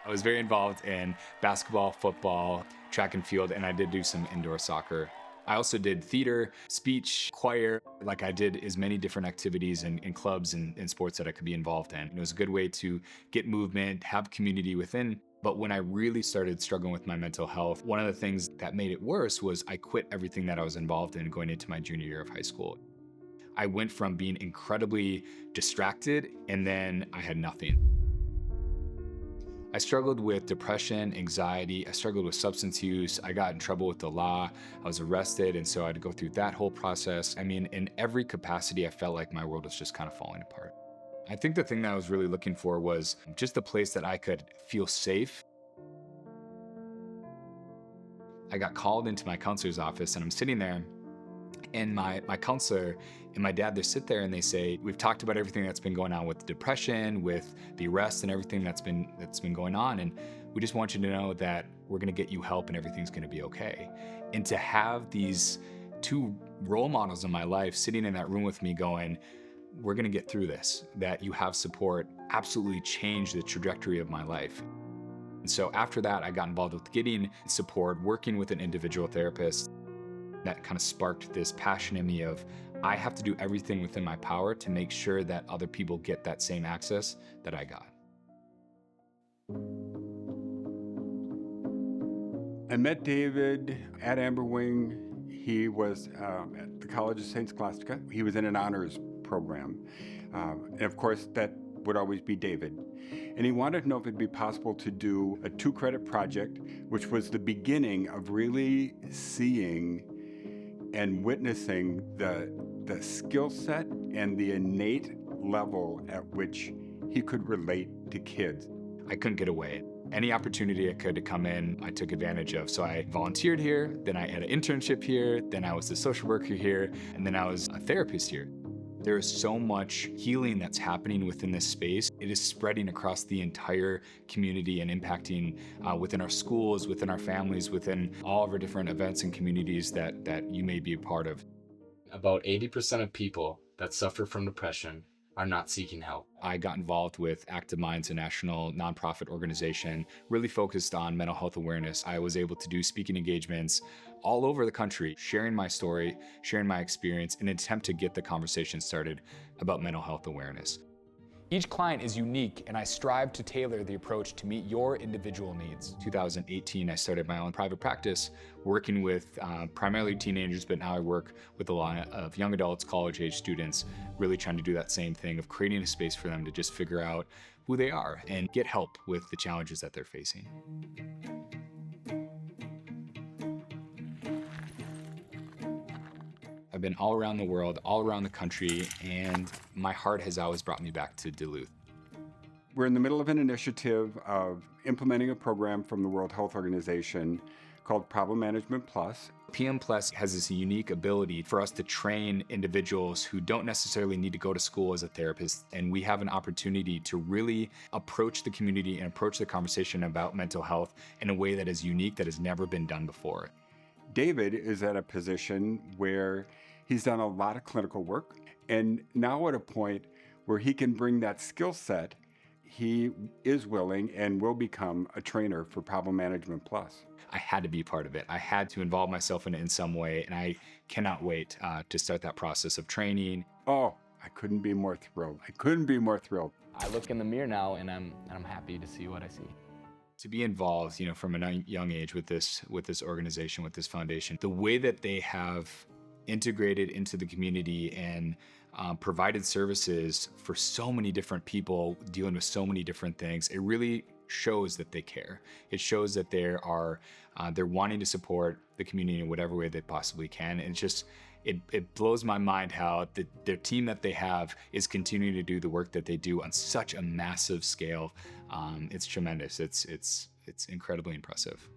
I was very involved in basketball, football, track and field, and I did do some indoor soccer. I also did theater, speech, choir. Like I did as many different activities and clubs and sports that I could be involved in. It was a good way to get movement, have community within. But when I really started struggling with my mental health, one of the things that made it worse was I quit everything that I was involved in going into my junior year of high school. I went from being incredibly distracted and then I had nothing. I struggled with depression, anxiety. I struggled with substance use. I got in trouble with the law. I was arrested, and so I had to go through that whole process. I mean, in every capacity, I felt like my world was just kind of falling apart. I think the thing that I was really looking for was just a place that I could feel safe. I got called into my counselor's office, and I'm sitting there, and my counselor and my dad, they sit there and they say, we've talked about everything that's been going on with depression, with the arrest and everything that's been going on. And we just want you to know that we're going to get you help and everything's going to be okay. And to have these two role models in my life sitting in that room with me going, we're going to get through this, that you have support, absolutely changed the trajectory of my life. And so after that, I got involved with getting support, working with an individual therapist. That kind of sparked this passion in me of, I have to do everything within my power to make sure that other people get that same access that I got. I met David at Amberwing. He was at the College of St. Scholastica. He was in an honors program. And of course, that would always be David. And he wanted to know if it'd be possible to do a 2-credit project, which was the beginning of really seeing and witnessing the skill set and the innate level at which he could relate to kids. I couldn't get away. Any opportunity I could to come in, I took advantage of. So I volunteered here, then I had an internship here, then I was a social worker here, and then I was a therapist here. There is so much healing that's happening within this space. It is spreading across the entire community and impacting within our schools, within our families, within all of our different events and communities that you may be a part of. About 80% of people that suffer from depression are not seeking help. I got involved with Active Minds, a national nonprofit organization, really focused on mental health awareness. I was able to do speaking engagements all over the country, sharing my story, sharing my experience in an attempt to get the conversation started about mental health awareness. Each client is unique, and I strive to tailor the approach to meet your individual needs. 2018, I started my own private practice, working with primarily teenagers, but now I work with a lot of young adults, college-age students, really trying to do that same thing of creating a space for them to just figure out who they are and get help with the challenges that they're facing. I've been all around the world, all around the country, and my heart has always brought me back to Duluth. We're in the middle of an initiative of implementing a program from the World Health Organization called Problem Management Plus. PM Plus has this unique ability for us to train individuals who don't necessarily need to go to school as a therapist, and we have an opportunity to really approach the community and approach the conversation about mental health in a way that is unique, that has never been done before. David is at a position where he's done a lot of clinical work, and now at a point where he can bring that skill set, he is willing and will become a trainer for Problem Management Plus. I had to be part of it. I had to involve myself in it in some way, and I cannot wait to start that process of training. Oh, I couldn't be more thrilled. I couldn't be more thrilled. I look in the mirror now and I'm happy to see what I see. To be involved, from a young age with this organization, with this foundation, the way that they have integrated into the community and provided services for so many different people dealing with so many different things, it really shows that they care. It shows that they're wanting to support the community in whatever way they possibly can. And it blows my mind how their team that they have is continuing to do the work that they do on such a massive scale. It's tremendous. It's incredibly impressive.